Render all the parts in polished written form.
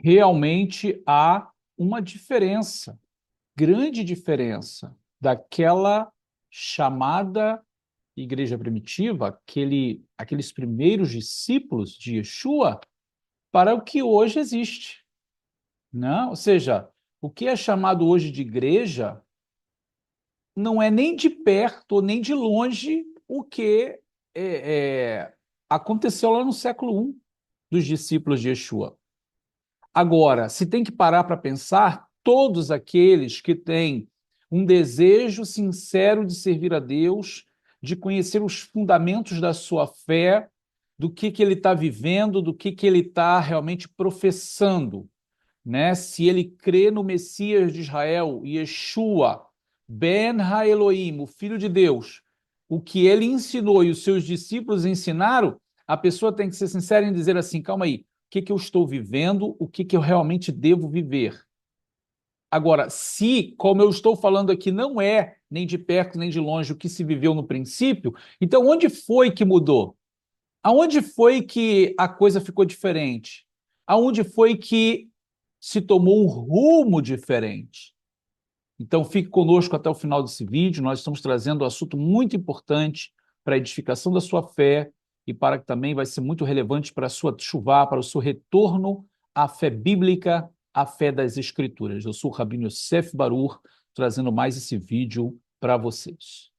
realmente há uma diferença, grande diferença, daquela chamada igreja primitiva, aqueles primeiros discípulos de Yeshua, para o que hoje existe, né? Ou seja, o que é chamado hoje de igreja não é nem de perto nem de longe o que aconteceu lá no século I dos discípulos de Yeshua. Agora, se tem que parar para pensar, todos aqueles que têm um desejo sincero de servir a Deus, de conhecer os fundamentos da sua fé, do que ele está vivendo, do que ele está realmente professando, né? Se ele crê no Messias de Israel, Yeshua, Ben Ha-Elohim, o Filho de Deus, o que ele ensinou e os seus discípulos ensinaram, a pessoa tem que ser sincera em dizer assim, calma aí, o que eu estou vivendo, o que eu realmente devo viver. Agora, se, como eu estou falando aqui, não é nem de perto nem de longe o que se viveu no princípio, então onde foi que mudou? Aonde foi que a coisa ficou diferente? Aonde foi que se tomou um rumo diferente? Então, fique conosco até o final desse vídeo. Nós estamos trazendo um assunto muito importante para a edificação da sua fé e para que também vai ser muito relevante para a sua chuvá, para o seu retorno à fé bíblica, à fé das Escrituras. Eu sou o Rabino Yosef Barur, trazendo mais esse vídeo para vocês.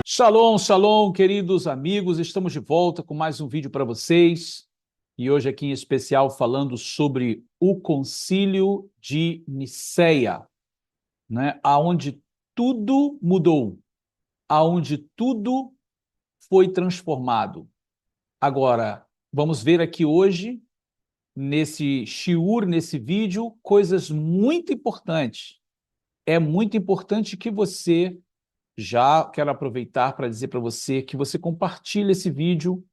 Shalom, shalom, queridos amigos, estamos de volta com mais um vídeo para vocês e hoje aqui em especial falando sobre o Concílio de Nicéia, né? Aonde tudo mudou, aonde tudo foi transformado. Agora, vamos ver aqui hoje, nesse shiur, nesse vídeo, coisas muito importantes. É muito importante que você já quero aproveitar para dizer para você que você compartilhe esse vídeo,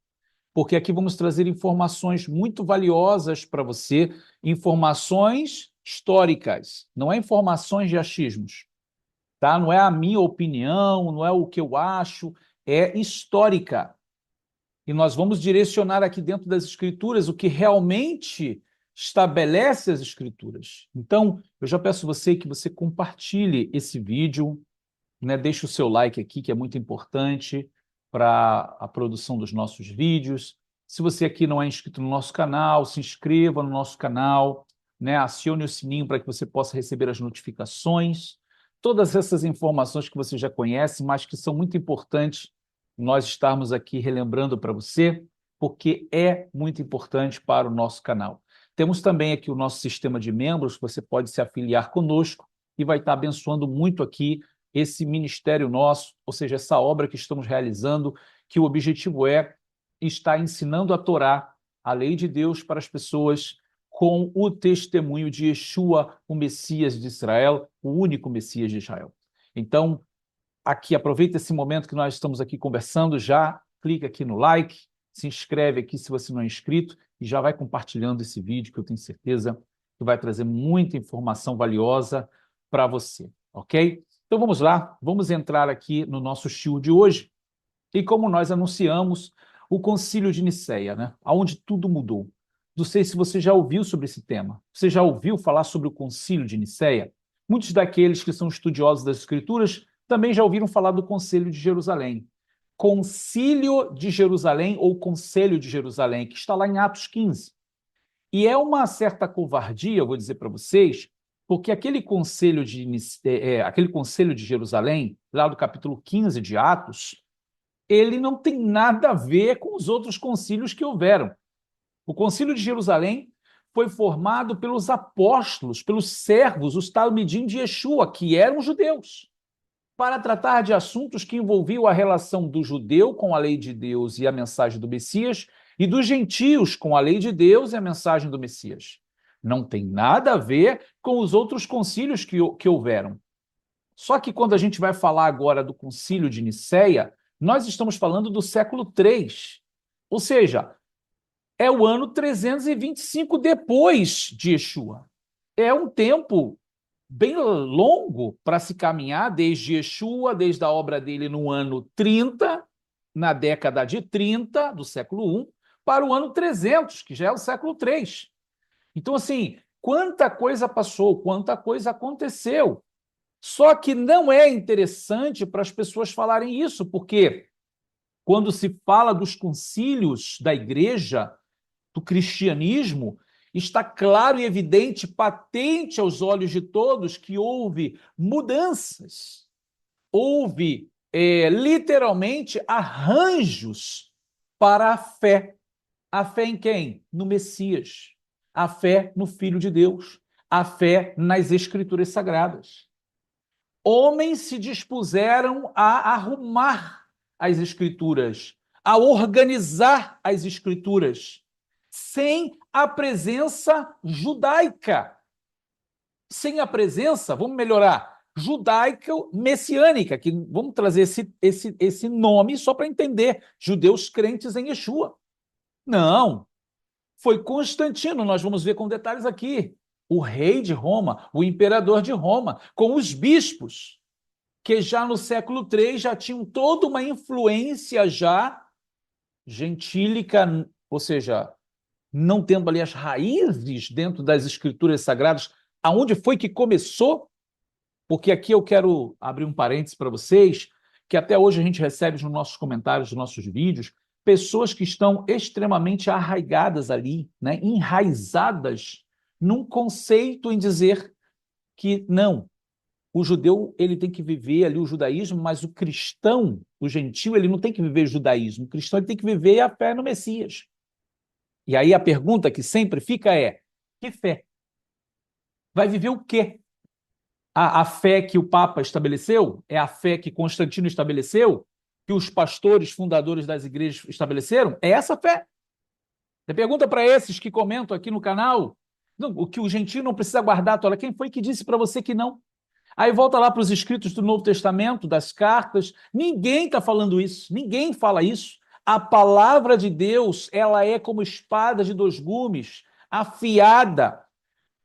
porque aqui vamos trazer informações muito valiosas para você, informações históricas, não é informações de achismos, tá? Não é a minha opinião, não é o que eu acho, é histórica. E nós vamos direcionar aqui dentro das Escrituras o que realmente estabelece as Escrituras. Então, eu já peço você que você compartilhe esse vídeo, né? Deixe o seu like aqui, que é muito importante para a produção dos nossos vídeos. Se você aqui não é inscrito no nosso canal, se inscreva no nosso canal, né? Acione o sininho para que você possa receber as notificações. Todas essas informações que você já conhece, mas que são muito importantes nós estarmos aqui relembrando para você, porque é muito importante para o nosso canal. Temos também aqui o nosso sistema de membros, você pode se afiliar conosco e vai estar abençoando muito aqui esse ministério nosso, ou seja, essa obra que estamos realizando, que o objetivo é estar ensinando a Torá, a lei de Deus para as pessoas, com o testemunho de Yeshua, o Messias de Israel, o único Messias de Israel. Então, aqui, aproveita esse momento que nós estamos aqui conversando, já clica aqui no like, se inscreve aqui se você não é inscrito e já vai compartilhando esse vídeo, que eu tenho certeza que vai trazer muita informação valiosa para você, ok? Então vamos lá, vamos entrar aqui no nosso shiur de hoje. E como nós anunciamos, o Concílio de Nicéia, né? Onde tudo mudou. Não sei se você já ouviu sobre esse tema. Você já ouviu falar sobre o Concílio de Nicéia? Muitos daqueles que são estudiosos das Escrituras também já ouviram falar do Concílio de Jerusalém. Concílio de Jerusalém ou Conselho de Jerusalém, que está lá em Atos 15. E é uma certa covardia, eu vou dizer para vocês, porque aquele conselho de Jerusalém, lá do capítulo 15 de Atos, ele não tem nada a ver com os outros concílios que houveram. O concílio de Jerusalém foi formado pelos apóstolos, pelos servos, os talmidim de Yeshua, que eram judeus, para tratar de assuntos que envolviam a relação do judeu com a lei de Deus e a mensagem do Messias, e dos gentios com a lei de Deus e a mensagem do Messias. Não tem nada a ver com os outros concílios que houveram. Só que quando a gente vai falar agora do concílio de Nicéia, nós estamos falando do século III. Ou seja, é o ano 325 depois de Yeshua. É um tempo bem longo para se caminhar desde Yeshua, desde a obra dele no ano 30, na década de 30 do século I, para o ano 300, que já é o século III. Então, assim, quanta coisa passou, quanta coisa aconteceu. Só que não é interessante para as pessoas falarem isso, porque quando se fala dos concílios da igreja, do cristianismo, está claro e evidente, patente aos olhos de todos, que houve mudanças, houve literalmente arranjos para a fé. A fé em quem? No Messias. A fé no Filho de Deus. A fé nas Escrituras Sagradas. Homens se dispuseram a arrumar as Escrituras, a organizar as Escrituras, sem a presença judaica. Sem a presença, vamos melhorar, judaico-messiânica, que vamos trazer esse nome só para entender, judeus crentes em Yeshua. Não, foi Constantino, nós vamos ver com detalhes aqui, o rei de Roma, o imperador de Roma, com os bispos, que já no século III já tinham toda uma influência já gentílica, ou seja, não tendo ali as raízes dentro das escrituras sagradas, aonde foi que começou? Porque aqui eu quero abrir um parênteses para vocês, que até hoje a gente recebe nos nossos comentários, nos nossos vídeos, pessoas que estão extremamente arraigadas ali, né, enraizadas num conceito em dizer que não, o judeu ele tem que viver ali o judaísmo, mas o cristão, o gentil, ele não tem que viver o judaísmo, o cristão ele tem que viver a fé no Messias. E aí a pergunta que sempre fica é, que fé? Vai viver o quê? A fé que o Papa estabeleceu? É a fé que Constantino estabeleceu? Que os pastores fundadores das igrejas estabeleceram? É essa fé. Você pergunta para esses que comentam aqui no canal, não, o que o gentio não precisa guardar a Torá. Quem foi que disse para você que não? Aí volta lá para os escritos do Novo Testamento, das cartas. Ninguém está falando isso. Ninguém fala isso. A palavra de Deus, ela é como espada de dois gumes, afiada,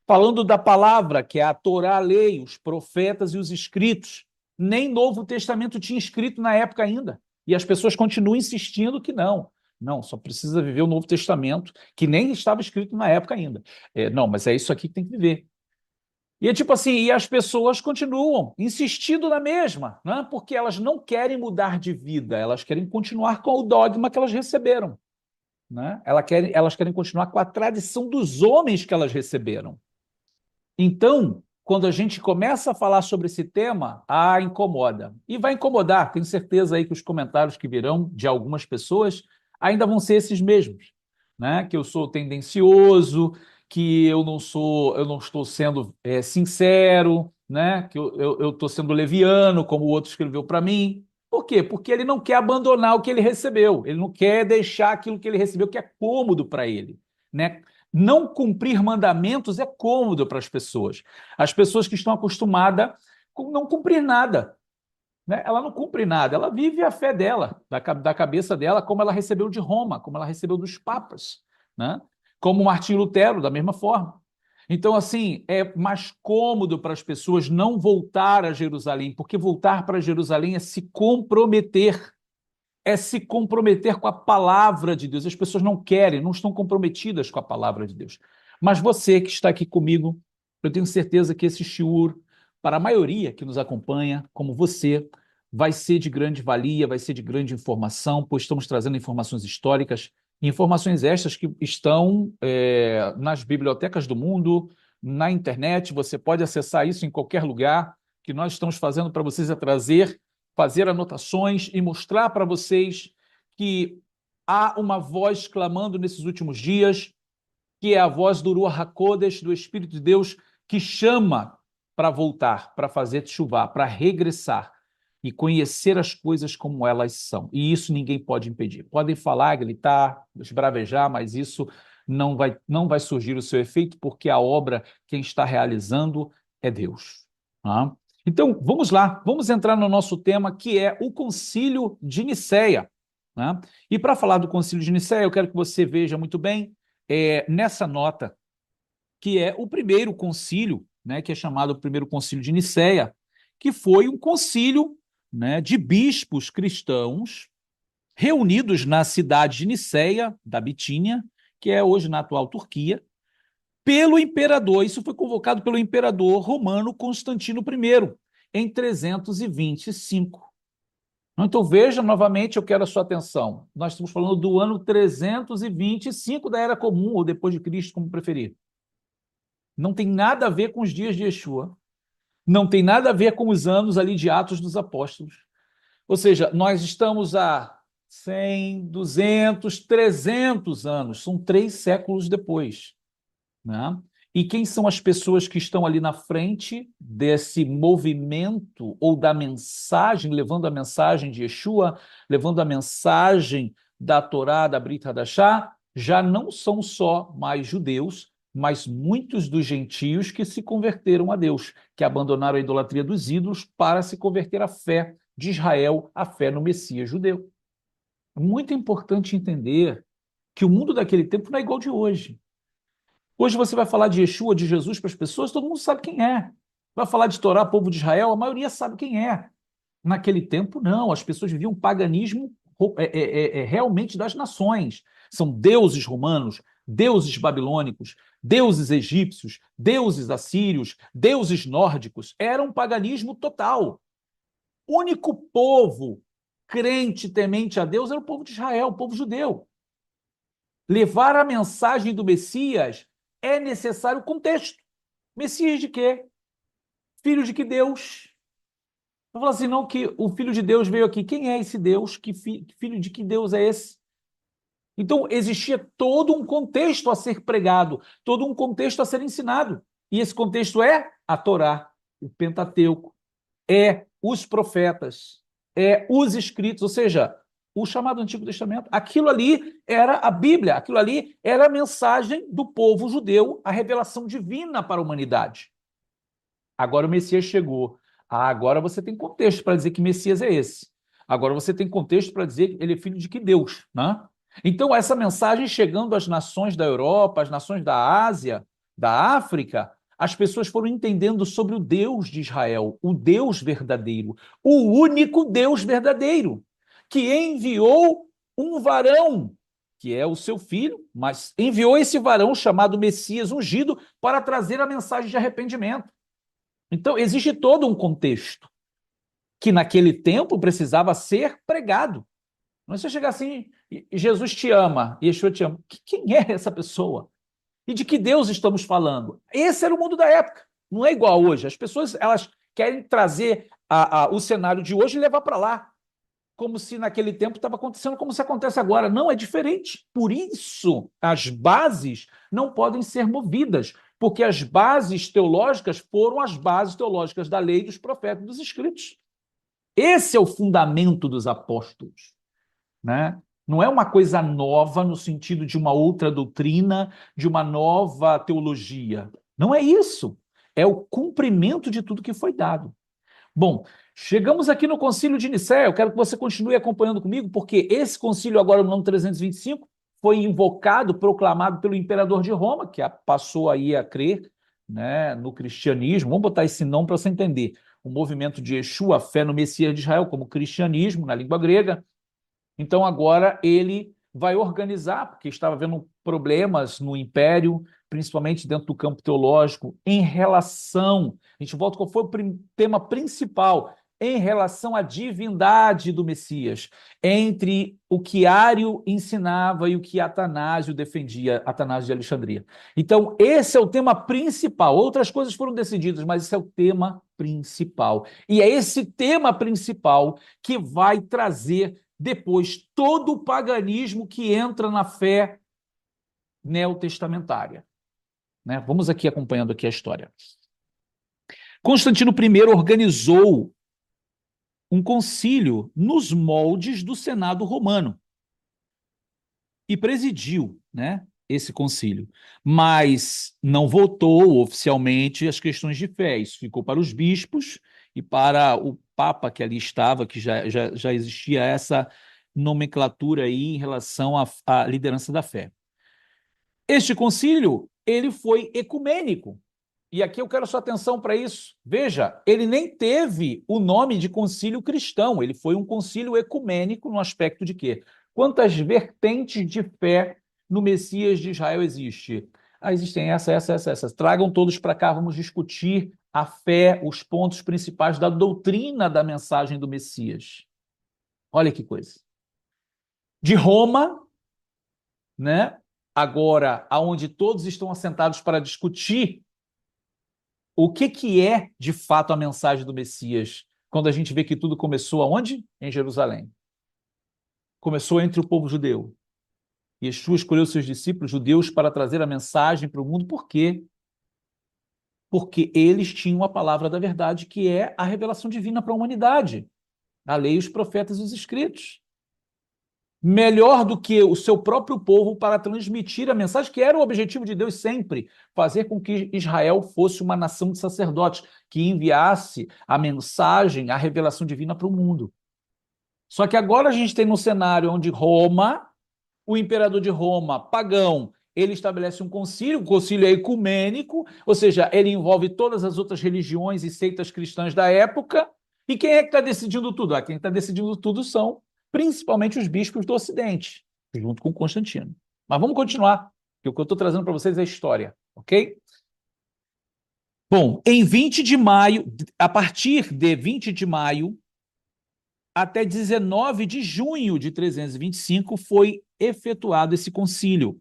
falando da palavra, que é a Torá, a lei, os profetas e os escritos. Nem Novo Testamento tinha escrito na época ainda. E as pessoas continuam insistindo que não. Não, só precisa viver o Novo Testamento, que nem estava escrito na época ainda. Não, mas é isso aqui que tem que viver. E é tipo assim, e as pessoas continuam insistindo na mesma, né? Porque elas não querem mudar de vida, elas querem continuar com o dogma que elas receberam, né? Elas querem continuar com a tradição dos homens que elas receberam. Então, quando a gente começa a falar sobre esse tema, incomoda. E vai incomodar, tenho certeza aí que os comentários que virão de algumas pessoas ainda vão ser esses mesmos, né? Que eu sou tendencioso, que eu não estou sendo sincero, né? Que eu estou sendo leviano, como o outro escreveu para mim. Por quê? Porque ele não quer abandonar o que ele recebeu, ele não quer deixar aquilo que ele recebeu, que é cômodo para ele, né? Não cumprir mandamentos é cômodo para as pessoas. As pessoas que estão acostumadas com não cumprir nada, né? Ela não cumpre nada, ela vive a fé dela, da cabeça dela, como ela recebeu de Roma, como ela recebeu dos papas, né? Como Martinho Lutero, da mesma forma. Então, assim, é mais cômodo para as pessoas não voltar a Jerusalém, porque voltar para Jerusalém é se comprometer. É se comprometer com a palavra de Deus. As pessoas não querem, não estão comprometidas com a palavra de Deus. Mas você que está aqui comigo, eu tenho certeza que esse shiur, para a maioria que nos acompanha, como você, vai ser de grande valia, vai ser de grande informação, pois estamos trazendo informações históricas, informações estas que estão nas bibliotecas do mundo, na internet, você pode acessar isso em qualquer lugar. O que nós estamos fazendo para vocês é fazer anotações e mostrar para vocês que há uma voz clamando nesses últimos dias, que é a voz do Ruach HaKodesh, do Espírito de Deus, que chama para voltar, para fazer teshuvá, para regressar e conhecer as coisas como elas são. E isso ninguém pode impedir. Podem falar, gritar, esbravejar, mas isso não vai surgir o seu efeito, porque a obra, quem está realizando é Deus. Tá? Então, vamos lá, vamos entrar no nosso tema, que é o Concílio de Nicéia. Né? E para falar do Concílio de Nicéia, eu quero que você veja muito bem nessa nota, que é o primeiro concílio, né, que é chamado o primeiro Concílio de Nicéia, que foi um concílio, né, de bispos cristãos reunidos na cidade de Nicéia, da Bitínia, que é hoje na atual Turquia, pelo imperador. Isso foi convocado pelo imperador romano Constantino I, em 325. Então, veja novamente, eu quero a sua atenção. Nós estamos falando do ano 325 da Era Comum, ou depois de Cristo, como preferir. Não tem nada a ver com os dias de Yeshua. Não tem nada a ver com os anos ali de Atos dos Apóstolos. Ou seja, nós estamos há 100, 200, 300 anos. São 3 séculos depois. Né? E quem são as pessoas que estão ali na frente desse movimento ou da mensagem, levando a mensagem de Yeshua, levando a mensagem da Torá, da Brit Hadashah? Já não são só mais judeus, mas muitos dos gentios que se converteram a Deus, que abandonaram a idolatria dos ídolos para se converter à fé de Israel, à fé no Messias judeu. É muito importante entender que o mundo daquele tempo não é igual ao de hoje. Hoje você vai falar de Yeshua, de Jesus para as pessoas, todo mundo sabe quem é. Vai falar de Torá, povo de Israel, a maioria sabe quem é. Naquele tempo, não. As pessoas viviam um paganismo realmente das nações. São deuses romanos, deuses babilônicos, deuses egípcios, deuses assírios, deuses nórdicos. Era um paganismo total. O único povo crente, temente a Deus, era o povo de Israel, o povo judeu. Levar a mensagem do Messias é necessário contexto. Messias de quê? Filho de que Deus? Eu falo assim, não, que o Filho de Deus veio aqui. Quem é esse Deus? Filho de que Deus é esse? Então, existia todo um contexto a ser pregado, todo um contexto a ser ensinado. E esse contexto é a Torá, o Pentateuco, é os profetas, é os escritos, ou seja, o chamado Antigo Testamento. Aquilo ali era a Bíblia, aquilo ali era a mensagem do povo judeu, a revelação divina para a humanidade. Agora o Messias chegou. Agora você tem contexto para dizer que Messias é esse. Agora você tem contexto para dizer que ele é filho de que Deus, né? Então, essa mensagem chegando às nações da Europa, às nações da Ásia, da África, as pessoas foram entendendo sobre o Deus de Israel, o Deus verdadeiro, o único Deus verdadeiro, que enviou um varão, que é o seu filho, mas enviou esse varão chamado Messias ungido para trazer a mensagem de arrependimento. Então, existe todo um contexto que naquele tempo precisava ser pregado. Não é você chegar assim, Jesus te ama, Yeshua te ama. Quem é essa pessoa? E de que Deus estamos falando? Esse era o mundo da época. Não é igual hoje. As pessoas elas querem trazer o cenário de hoje e levar para lá, como se naquele tempo estava acontecendo como se acontece agora. Não, é diferente. Por isso, as bases não podem ser movidas, porque as bases teológicas foram as bases teológicas da lei, dos profetas e dos escritos. Esse é o fundamento dos apóstolos, né? Não é uma coisa nova no sentido de uma outra doutrina, de uma nova teologia. Não é isso. É o cumprimento de tudo que foi dado. Bom, chegamos aqui no Concílio de Nicéia. Eu quero que você continue acompanhando comigo, porque esse concílio, agora no ano 325, foi invocado, proclamado pelo imperador de Roma, que passou aí a crer, né, no cristianismo. Vamos botar esse nome para você entender. O movimento de Yeshua, a fé no Messias de Israel, como cristianismo, na língua grega. Então, agora ele vai organizar, porque estava havendo problemas no Império, principalmente dentro do campo teológico, em relação, a gente volta, qual foi o tema principal? Em relação à divindade do Messias, entre o que Ário ensinava e o que Atanásio defendia, Atanásio de Alexandria. Então, esse é o tema principal. Outras coisas foram decididas, mas esse é o tema principal. E é esse tema principal que vai trazer depois todo o paganismo que entra na fé neotestamentária. Né? Vamos aqui acompanhando aqui a história. Constantino I organizou um concílio nos moldes do Senado romano e presidiu, né, esse concílio, mas não votou oficialmente as questões de fé. Isso ficou para os bispos e para o Papa que ali estava, que já existia essa nomenclatura aí em relação à liderança da fé. Este concílio, ele foi ecumênico. E aqui eu quero sua atenção para isso. Veja, ele nem teve o nome de concílio cristão, ele foi um concílio ecumênico no aspecto de quê? Quantas vertentes de fé no Messias de Israel existe? Existem essa. Tragam todos para cá, vamos discutir a fé, os pontos principais da doutrina da mensagem do Messias. Olha que coisa. De Roma, né? Agora, aonde todos estão assentados para discutir o que é, de fato, a mensagem do Messias, quando a gente vê que tudo começou aonde? Em Jerusalém. Começou entre o povo judeu. Yeshua escolheu seus discípulos judeus para trazer a mensagem para o mundo. Por quê? Porque eles tinham a palavra da verdade, que é a revelação divina para a humanidade. A lei, os profetas e os escritos. Melhor do que o seu próprio povo para transmitir a mensagem, que era o objetivo de Deus sempre, fazer com que Israel fosse uma nação de sacerdotes, que enviasse a mensagem, a revelação divina para o mundo. Só que agora a gente tem um cenário onde Roma, o imperador de Roma, pagão, ele estabelece um concílio, o concílio é ecumênico, ou seja, ele envolve todas as outras religiões e seitas cristãs da época, e quem é que está decidindo tudo? Quem está decidindo tudo são principalmente os bispos do Ocidente, junto com Constantino. Mas vamos continuar, porque o que eu estou trazendo para vocês é história, ok? Bom, em 20 de maio, a partir de 20 de maio até 19 de junho de 325 foi efetuado esse concílio,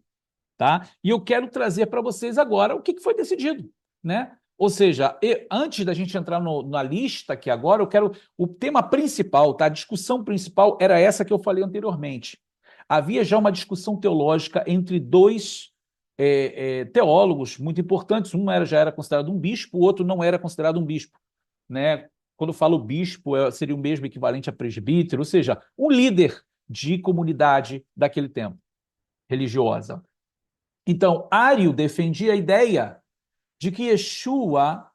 tá? E eu quero trazer para vocês agora o que foi decidido, né? Ou seja, antes da gente entrar na lista aqui agora, eu quero... O tema principal, tá? A discussão principal era essa que eu falei anteriormente. Havia já uma discussão teológica entre dois teólogos muito importantes. Já era considerado um bispo, o outro não era considerado um bispo, né? Quando eu falo bispo, seria o mesmo equivalente a presbítero, ou seja, um líder de comunidade daquele tempo, religiosa. Então, Ário defendia a ideia de que Yeshua,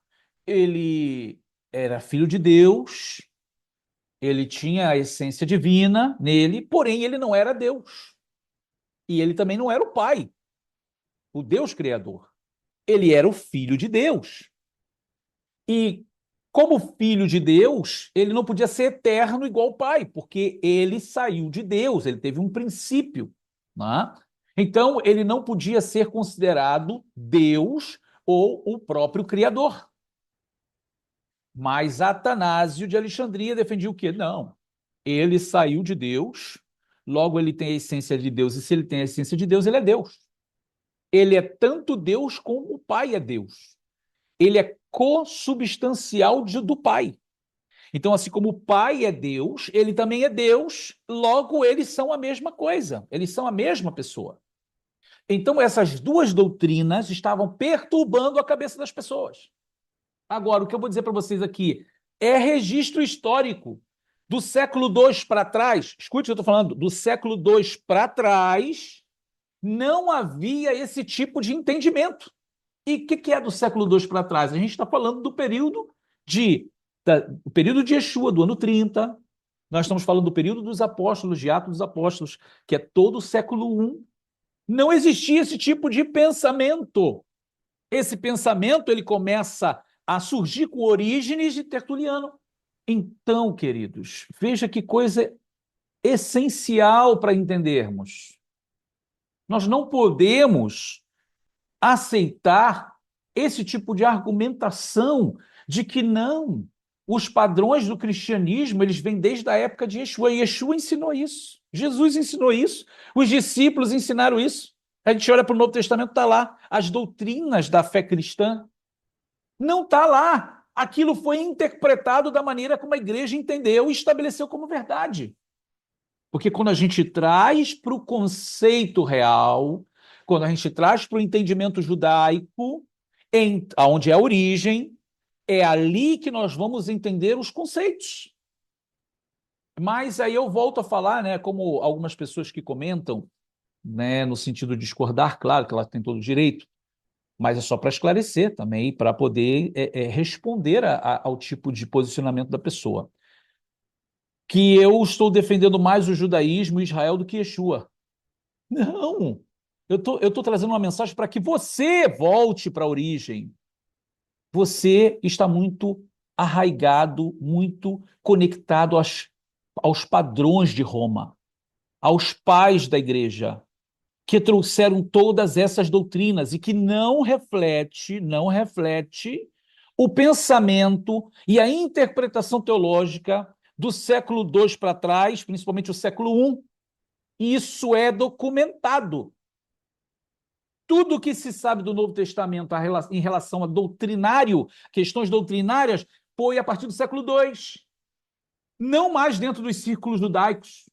ele era filho de Deus, ele tinha a essência divina nele, porém ele não era Deus. E ele também não era o Pai, o Deus Criador. Ele era o Filho de Deus. E, como filho de Deus, ele não podia ser eterno igual o Pai, porque ele saiu de Deus, ele teve um princípio, né? Então, ele não podia ser considerado Deus ou o próprio Criador. Mas Atanásio de Alexandria defendia o quê? Não. Ele saiu de Deus, logo ele tem a essência de Deus, e se ele tem a essência de Deus, ele é Deus. Ele é tanto Deus como o Pai é Deus. Ele é consubstancial do Pai. Então, assim como o Pai é Deus, ele também é Deus, logo eles são a mesma coisa, eles são a mesma pessoa. Então, essas duas doutrinas estavam perturbando a cabeça das pessoas. Agora, o que eu vou dizer para vocês aqui é registro histórico. Do século II para trás, escute o que eu estou falando, do século II para trás, não havia esse tipo de entendimento. E o que é do século II para trás? A gente está falando do período o período de Yeshua, do ano 30. Nós estamos falando do período dos apóstolos, de Atos dos Apóstolos, que é todo o século I. Não existia esse tipo de pensamento. Esse pensamento ele começa a surgir com Orígenes de Tertuliano. Então, queridos, veja que coisa essencial para entendermos. Nós não podemos aceitar esse tipo de argumentação de que não, os padrões do cristianismo, eles vêm desde a época de Yeshua. E Yeshua ensinou isso, Jesus ensinou isso, os discípulos ensinaram isso. A gente olha para o Novo Testamento, está lá, as doutrinas da fé cristã. Não está lá. Aquilo foi interpretado da maneira como a igreja entendeu e estabeleceu como verdade. Porque quando a gente traz para o conceito real, quando a gente traz para o entendimento judaico, onde é a origem, é ali que nós vamos entender os conceitos. Mas aí eu volto a falar, né, como algumas pessoas que comentam, né, no sentido de discordar, claro que ela tem todo o direito, mas é só para esclarecer também, para poder responder ao tipo de posicionamento da pessoa. Que eu estou defendendo mais o judaísmo e Israel do que Yeshua. Não! Eu tô trazendo uma mensagem para que você volte para a origem. Você está muito arraigado, muito conectado aos padrões de Roma, aos pais da igreja, que trouxeram todas essas doutrinas e que não reflete o pensamento e a interpretação teológica do século II para trás, principalmente o século I. Isso é documentado. Tudo que se sabe do Novo Testamento em relação a doutrinário, questões doutrinárias, foi a partir do século II. Não mais dentro dos círculos judaicos,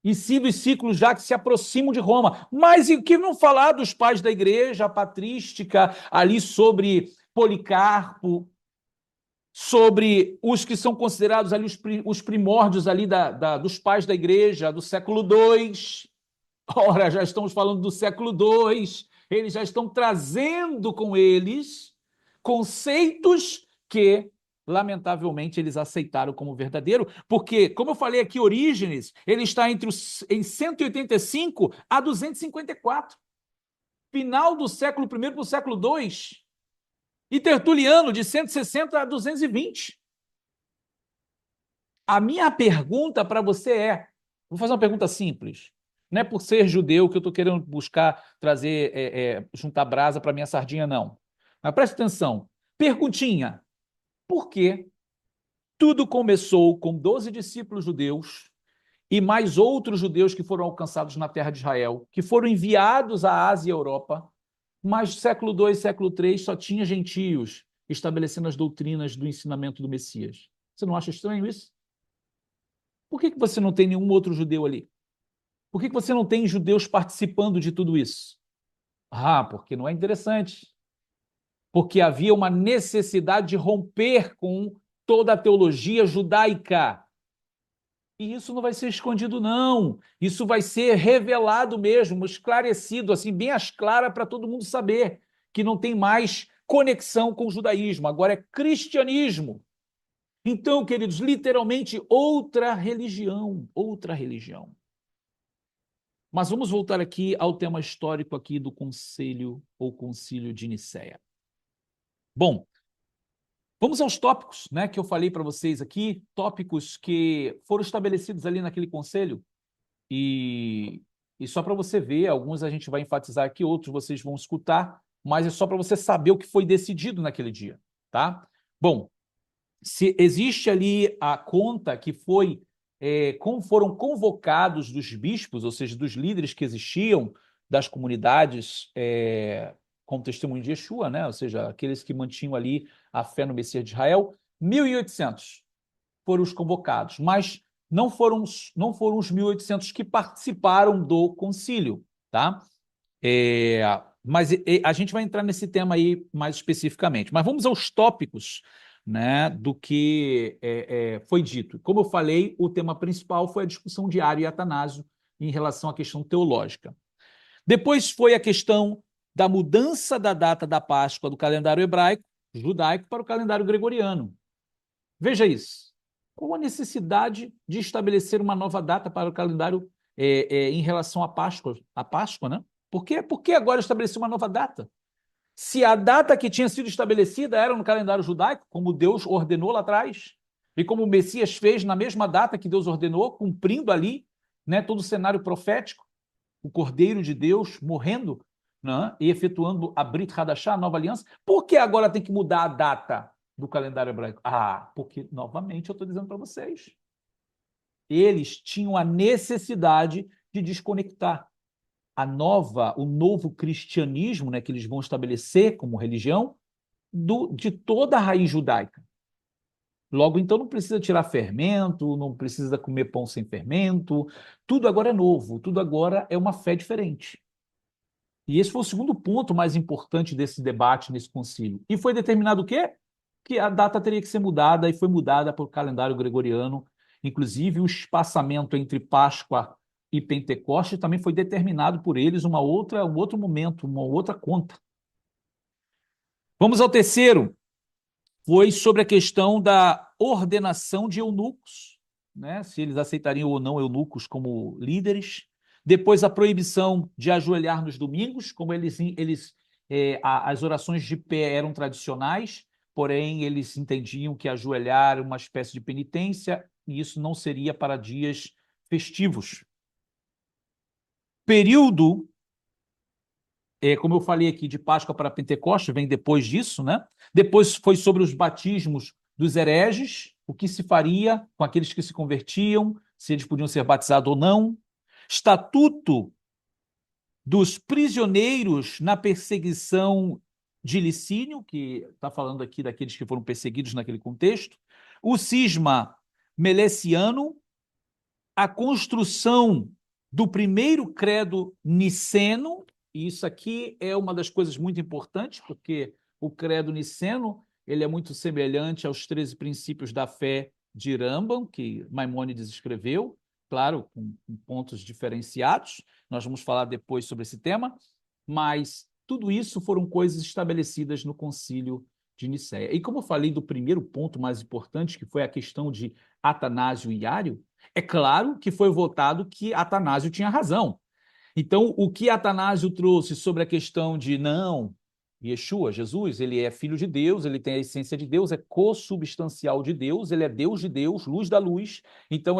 e sim dos círculos já que se aproximam de Roma. Mas e que não falar dos pais da igreja patrística, ali sobre Policarpo, sobre os que são considerados ali os primórdios ali dos pais da igreja do século II. Ora, já estamos falando do século II, eles já estão trazendo com eles conceitos que, lamentavelmente, eles aceitaram como verdadeiro, porque, como eu falei aqui, Orígenes, ele está em 185 a 254, final do século I para o século II, e Tertuliano, de 160 a 220. A minha pergunta para você vou fazer uma pergunta simples. Não é por ser judeu que eu estou querendo buscar trazer, juntar brasa para minha sardinha, não. Mas preste atenção. Perguntinha. Por que tudo começou com 12 discípulos judeus e mais outros judeus que foram alcançados na terra de Israel, que foram enviados à Ásia e à Europa, mas século II, século III só tinha gentios estabelecendo as doutrinas do ensinamento do Messias? Você não acha estranho isso? Por que você não tem nenhum outro judeu ali? Por que você não tem judeus participando de tudo isso? Ah, porque não é interessante. Porque havia uma necessidade de romper com toda a teologia judaica. E isso não vai ser escondido, não. Isso vai ser revelado mesmo, esclarecido, assim, bem às claras para todo mundo saber que não tem mais conexão com o judaísmo, agora é cristianismo. Então, queridos, literalmente outra religião, outra religião. Mas vamos voltar aqui ao tema histórico aqui do concílio ou concílio de Nicéia. Bom, vamos aos tópicos, né, que eu falei para vocês aqui, tópicos que foram estabelecidos ali naquele conselho e só para você ver, alguns a gente vai enfatizar aqui, outros vocês vão escutar, mas é só para você saber o que foi decidido naquele dia, tá? Bom, se existe ali a conta que foi como foram convocados dos bispos, ou seja, dos líderes que existiam, das comunidades, como testemunho de Yeshua, né? Ou seja, aqueles que mantinham ali a fé no Messias de Israel, 1.800 foram os convocados, mas não foram os 1.800 que participaram do concílio, tá? Mas a gente vai entrar nesse tema aí mais especificamente. Mas vamos aos tópicos, né, do que foi dito. Como eu falei, o tema principal foi a discussão de Ario e Atanásio em relação à questão teológica. Depois foi a questão da mudança da data da Páscoa do calendário hebraico, judaico, para o calendário gregoriano. Veja isso. Qual a necessidade de estabelecer uma nova data para o calendário em relação à Páscoa, né? Por que agora estabelecer uma nova data? Se a data que tinha sido estabelecida era no calendário judaico, como Deus ordenou lá atrás, e como o Messias fez na mesma data que Deus ordenou, cumprindo ali, né, todo o cenário profético, o Cordeiro de Deus morrendo, né, e efetuando a Brit Hadashah, a nova aliança, por que agora tem que mudar a data do calendário hebraico? Ah, porque, novamente, eu estou dizendo para vocês, eles tinham a necessidade de desconectar o novo cristianismo, né, que eles vão estabelecer como religião, de toda a raiz judaica. Logo, então, não precisa tirar fermento, não precisa comer pão sem fermento, tudo agora é novo, tudo agora é uma fé diferente. E esse foi o segundo ponto mais importante desse debate, nesse concílio. E foi determinado o quê? Que a data teria que ser mudada, e foi mudada para o calendário gregoriano. Inclusive, o espaçamento entre Páscoa e Pentecostes também foi determinado por eles um outro momento, uma outra conta. Vamos ao terceiro, foi sobre a questão da ordenação de eunucos, né? Se eles aceitariam ou não eunucos como líderes. Depois, a proibição de ajoelhar nos domingos, como as orações de pé eram tradicionais, porém eles entendiam que ajoelhar era uma espécie de penitência e isso não seria para dias festivos. Período, como eu falei aqui, de Páscoa para Pentecostes, vem depois disso, né? Depois foi sobre os batismos dos hereges, o que se faria com aqueles que se convertiam, se eles podiam ser batizados ou não. Estatuto dos prisioneiros na perseguição de Licínio, que está falando aqui daqueles que foram perseguidos naquele contexto. O cisma meleciano, a construção do primeiro credo niceno, e isso aqui é uma das coisas muito importantes, porque o credo niceno ele é muito semelhante aos 13 princípios da fé de Rambam, que Maimônides escreveu, claro, com pontos diferenciados, nós vamos falar depois sobre esse tema, mas tudo isso foram coisas estabelecidas no Concílio de Nicéia. E como eu falei do primeiro ponto mais importante, que foi a questão de Atanásio e Hiário, é claro que foi votado que Atanásio tinha razão. Então, o que Atanásio trouxe sobre a questão de não, Yeshua, Jesus, ele é filho de Deus, ele tem a essência de Deus, é consubstancial de Deus, ele é Deus de Deus, luz da luz, então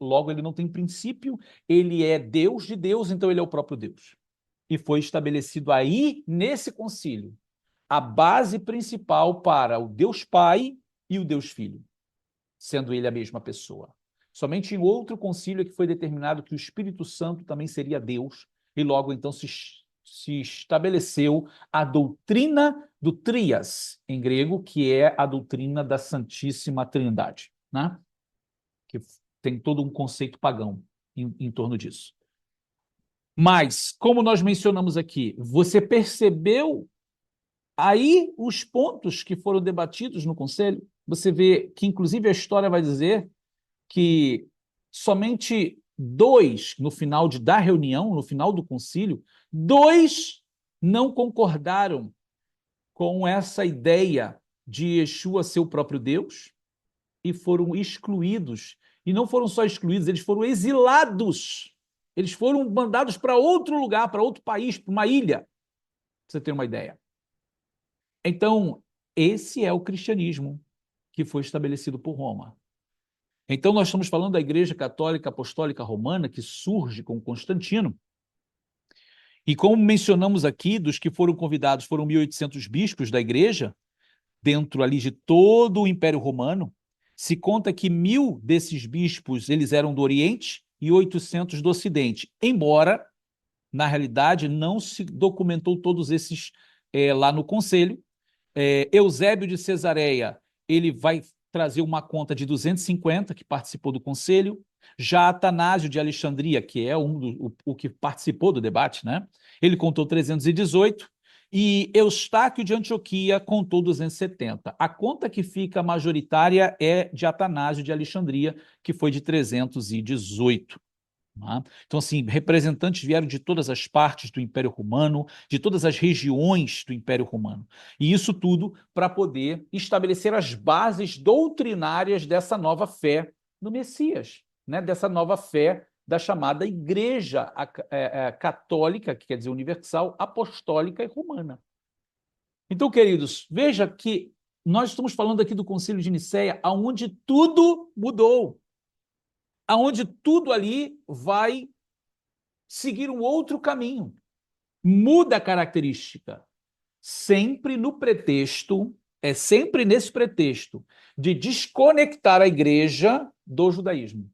logo ele não tem princípio, ele é Deus de Deus, então ele é o próprio Deus. E foi estabelecido aí, nesse concílio, a base principal para o Deus Pai e o Deus Filho, sendo ele a mesma pessoa. Somente em outro concílio é que foi determinado que o Espírito Santo também seria Deus, e logo então se estabeleceu a doutrina do Trias, em grego, que é a doutrina da Santíssima Trindade, né? Que tem todo um conceito pagão em torno disso. Mas, como nós mencionamos aqui, você percebeu aí os pontos que foram debatidos no conselho? Você vê que, inclusive, a história vai dizer que somente dois, no final da reunião, no final do concílio, dois não concordaram com essa ideia de Yeshua ser o próprio Deus e foram excluídos. E não foram só excluídos, eles foram exilados. Eles foram mandados para outro lugar, para outro país, para uma ilha, para você ter uma ideia. Então, esse é o cristianismo que foi estabelecido por Roma. Então, nós estamos falando da Igreja Católica Apostólica Romana, que surge com Constantino. E como mencionamos aqui, dos que foram convidados foram 1.800 bispos da Igreja, dentro ali de todo o Império Romano. Se conta que 1.000 desses bispos eles eram do Oriente e 800 do Ocidente, embora, na realidade, não se documentou todos esses lá no Conselho. Eusébio de Cesareia, ele vai trazer uma conta de 250 que participou do conselho. Já Atanásio de Alexandria, que é o que participou do debate, né? Ele contou 318 e Eustáquio de Antioquia contou 270. A conta que fica majoritária é de Atanásio de Alexandria, que foi de 318. Então, assim, representantes vieram de todas as partes do Império Romano, de todas as regiões do Império Romano. E isso tudo para poder estabelecer as bases doutrinárias dessa nova fé no Messias, né? Dessa nova fé da chamada Igreja Católica, que quer dizer universal, apostólica e romana. Então, queridos, veja que nós estamos falando aqui do Concílio de Nicéia, onde tudo mudou, aonde tudo ali vai seguir um outro caminho. Muda a característica. Sempre no pretexto, sempre nesse pretexto de desconectar a igreja do judaísmo,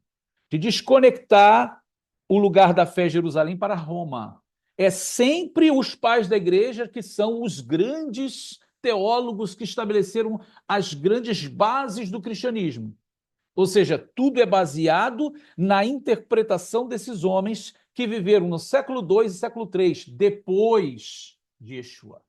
de desconectar o lugar da fé Jerusalém para Roma. É sempre os pais da igreja que são os grandes teólogos que estabeleceram as grandes bases do cristianismo. Ou seja, tudo é baseado na interpretação desses homens que viveram no século II e século III, depois de Yeshua.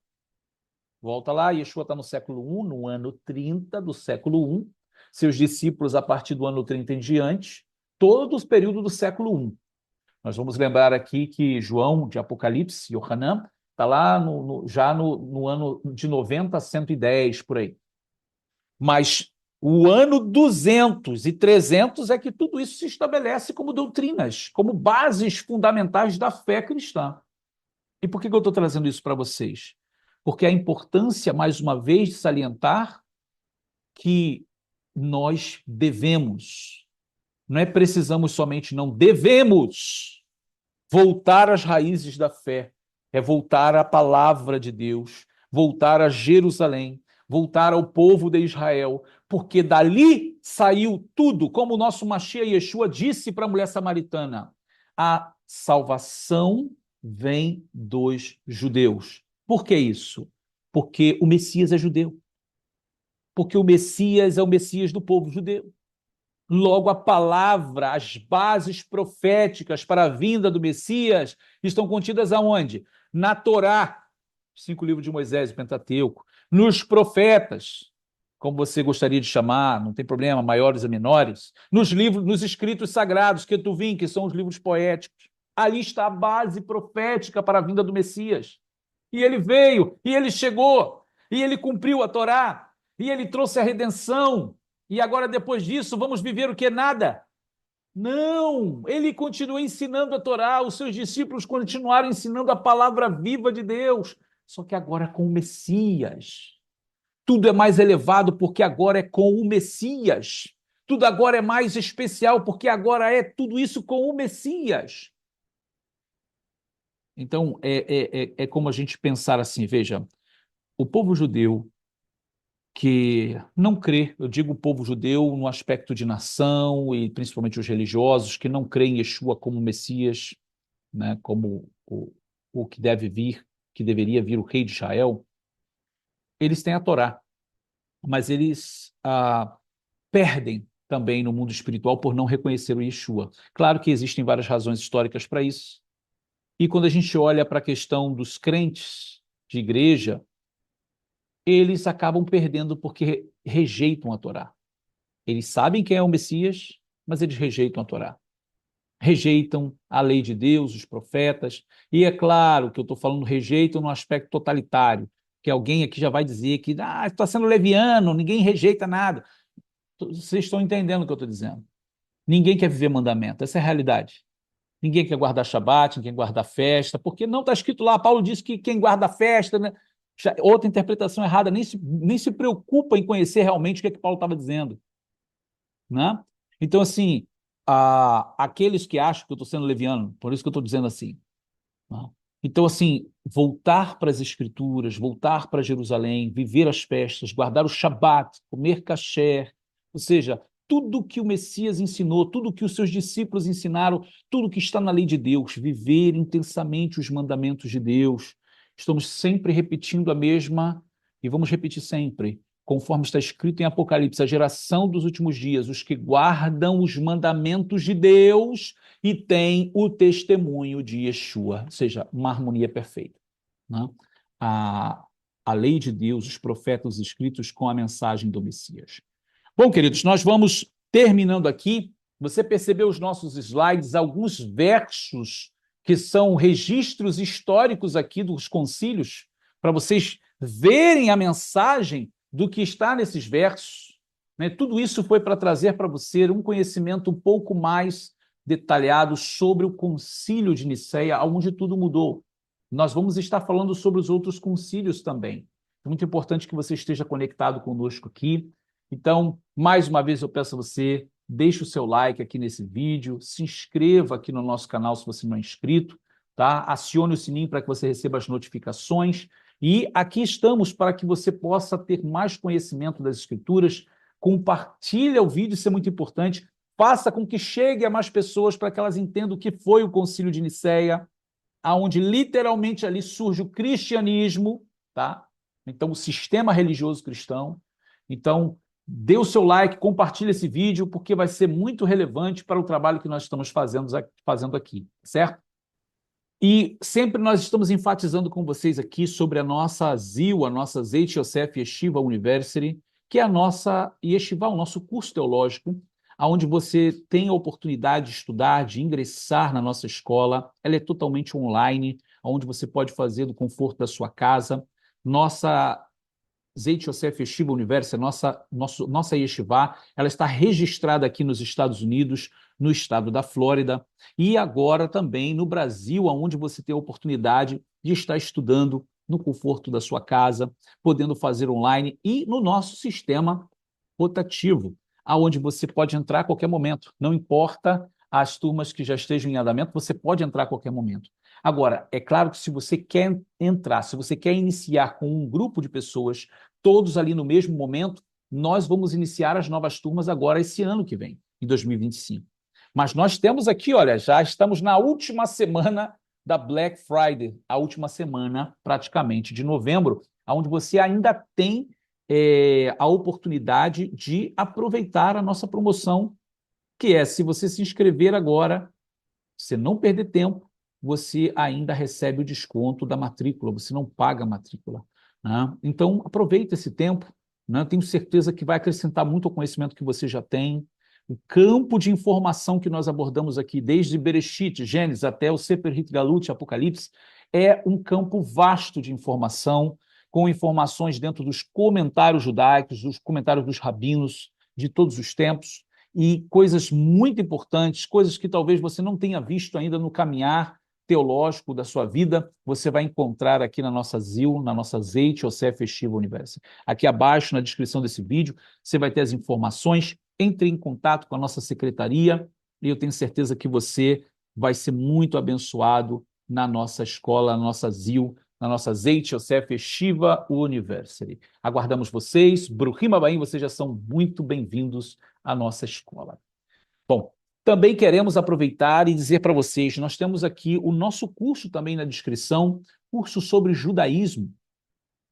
Volta lá, Yeshua está no século I, no ano 30 do século I, seus discípulos a partir do ano 30 em diante, todo o período do século I. Nós vamos lembrar aqui que João, de Apocalipse, Yohanan, está lá já no ano de 90 a 110, por aí. Mas o ano 200 e 300 é que tudo isso se estabelece como doutrinas, como bases fundamentais da fé cristã. E por que eu estou trazendo isso para vocês? Porque a importância, mais uma vez, de salientar que nós devemos, não é precisamos somente, não, devemos voltar às raízes da fé, é voltar à palavra de Deus, voltar a Jerusalém, voltar ao povo de Israel, porque dali saiu tudo, como o nosso Mashiach Yeshua disse para a mulher samaritana, a salvação vem dos judeus. Por que isso? Porque o Messias é judeu. Porque o Messias é o Messias do povo judeu. Logo, a palavra, as bases proféticas para a vinda do Messias estão contidas aonde? Na Torá, 5 livros de Moisés, o Pentateuco, nos profetas, como você gostaria de chamar, não tem problema, maiores e menores, nos livros, nos escritos sagrados, Ketuvim, que são os livros poéticos. Ali está a base profética para a vinda do Messias. E ele veio, e ele chegou, e ele cumpriu a Torá, e ele trouxe a redenção. E agora, depois disso, vamos viver o que? Nada? Não! Ele continua ensinando a Torá, os seus discípulos continuaram ensinando a palavra viva de Deus, só que agora com o Messias. Tudo é mais elevado porque agora é com o Messias. Tudo agora é mais especial porque agora é tudo isso com o Messias. Então, é como a gente pensar assim, veja, o povo judeu que não crê, eu digo o povo judeu no aspecto de nação e principalmente os religiosos que não creem em Yeshua como Messias, né, como o que deve vir, que deveria vir o rei de Israel, eles têm a Torá, mas eles perdem também no mundo espiritual por não reconhecer o Yeshua. Claro que existem várias razões históricas para isso, e quando a gente olha para a questão dos crentes de igreja, eles acabam perdendo porque rejeitam a Torá. Eles sabem quem é o Messias, mas eles rejeitam a Torá. Rejeitam a lei de Deus, os profetas, e é claro que eu estou falando rejeitam no aspecto totalitário, que alguém aqui já vai dizer que está sendo leviano, ninguém rejeita nada. Vocês estão entendendo o que eu estou dizendo. Ninguém quer viver mandamento, essa é a realidade. Ninguém quer guardar Shabat, ninguém quer guardar festa, porque não está escrito lá, Paulo disse que quem guarda a festa, né? Outra interpretação errada, nem se preocupa em conhecer realmente o que Paulo estava dizendo. Né? Então, assim, aqueles que acham que eu estou sendo leviano, por isso que eu estou dizendo assim. Né? Então, assim, voltar para as Escrituras, voltar para Jerusalém, viver as festas, guardar o Shabat, comer kasher, ou seja, tudo que o Messias ensinou, tudo que os seus discípulos ensinaram, tudo que está na lei de Deus, viver intensamente os mandamentos de Deus. Estamos sempre repetindo a mesma, e vamos repetir sempre, conforme está escrito em Apocalipse, a geração dos últimos dias, os que guardam os mandamentos de Deus e têm o testemunho de Yeshua, ou seja, uma harmonia perfeita. Né? A lei de Deus, os profetas escritos com a mensagem do Messias. Bom, queridos, nós vamos terminando aqui. Você percebeu os nossos slides, alguns versos que são registros históricos aqui dos concílios, para vocês verem a mensagem do que está nesses versos. Né? Tudo isso foi para trazer para você um conhecimento um pouco mais detalhado sobre o concílio de Nicéia, onde tudo mudou. Nós vamos estar falando sobre os outros concílios também. É muito importante que você esteja conectado conosco aqui. Então, mais uma vez eu peço a você, deixe o seu like aqui nesse vídeo, se inscreva aqui no nosso canal se você não é inscrito, tá? Acione o sininho para que você receba as notificações. E aqui estamos para que você possa ter mais conhecimento das Escrituras. Compartilhe o vídeo, isso é muito importante. Faça com que chegue a mais pessoas para que elas entendam o que foi o Concílio de Nicéia, aonde literalmente ali surge o cristianismo, tá? Então, o sistema religioso cristão. Então, dê o seu like, compartilhe esse vídeo, porque vai ser muito relevante para o trabalho que nós estamos fazendo aqui, certo? E sempre nós estamos enfatizando com vocês aqui sobre a nossa ZIL, a nossa Zeit Yosef Yeshiva University, que é a nossa Yeshiva, o nosso curso teológico, onde você tem a oportunidade de estudar, de ingressar na nossa escola. Ela é totalmente online, onde você pode fazer do conforto da sua casa. Nossa Zeit Yosef Yeshiva University, nossa yeshiva, ela está registrada aqui nos Estados Unidos, no estado da Flórida, e agora também no Brasil, onde você tem a oportunidade de estar estudando no conforto da sua casa, podendo fazer online, e no nosso sistema rotativo, aonde você pode entrar a qualquer momento. Não importa as turmas que já estejam em andamento, você pode entrar a qualquer momento. Agora, é claro que se você quer entrar, se você quer iniciar com um grupo de pessoas, todos ali no mesmo momento, nós vamos iniciar as novas turmas agora esse ano que vem, em 2025. Mas nós temos aqui, olha, já estamos na última semana da Black Friday, a última semana praticamente de novembro, onde você ainda tem a oportunidade de aproveitar a nossa promoção, que é, se você se inscrever agora, você não perder tempo, você ainda recebe o desconto da matrícula, você não paga a matrícula, né? Então, aproveita esse tempo, né? Tenho certeza que vai acrescentar muito ao conhecimento que você já tem. O campo de informação que nós abordamos aqui, desde Bereshit, Gênesis, até o Sefer Hitgalut, Apocalipse, é um campo vasto de informação, com informações dentro dos comentários judaicos, dos comentários dos rabinos de todos os tempos, e coisas muito importantes, coisas que talvez você não tenha visto ainda no caminhar teológico da sua vida, você vai encontrar aqui na nossa ZIL, na nossa Zeit Yosef Yeshiva University. Aqui abaixo, na descrição desse vídeo, você vai ter as informações. Entre em contato com a nossa secretaria e eu tenho certeza que você vai ser muito abençoado na nossa escola, na nossa ZIL, na nossa Zeit Yosef Yeshiva University. Aguardamos vocês. Bruhim Abaim, vocês já são muito bem-vindos à nossa escola. Bom, também queremos aproveitar e dizer para vocês, nós temos aqui o nosso curso também na descrição, curso sobre judaísmo,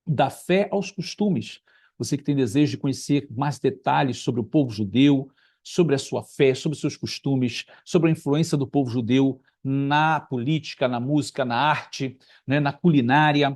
da fé aos costumes. Você que tem desejo de conhecer mais detalhes sobre o povo judeu, sobre a sua fé, sobre os seus costumes, sobre a influência do povo judeu na política, na música, na arte, né, na culinária,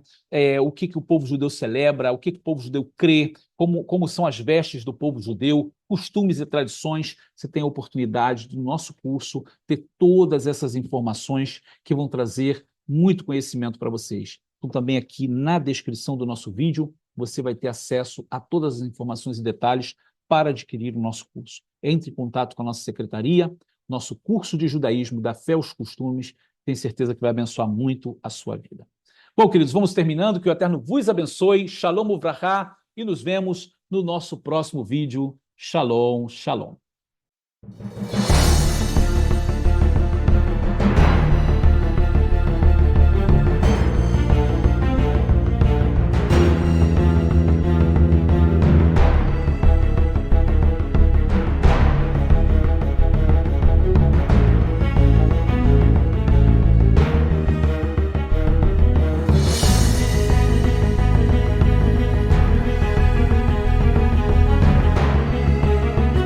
o que o povo judeu celebra, o que o povo judeu crê, como são as vestes do povo judeu, costumes e tradições. Você tem a oportunidade, do nosso curso, ter todas essas informações que vão trazer muito conhecimento para vocês. Então, também aqui na descrição do nosso vídeo, você vai ter acesso a todas as informações e detalhes para adquirir o nosso curso. Entre em contato com a nossa secretaria, nosso curso de judaísmo, da fé aos costumes, tenho certeza que vai abençoar muito a sua vida. Bom, queridos, vamos terminando, que o Eterno vos abençoe, Shalom Uvrahá, e nos vemos no nosso próximo vídeo. Shalom, shalom.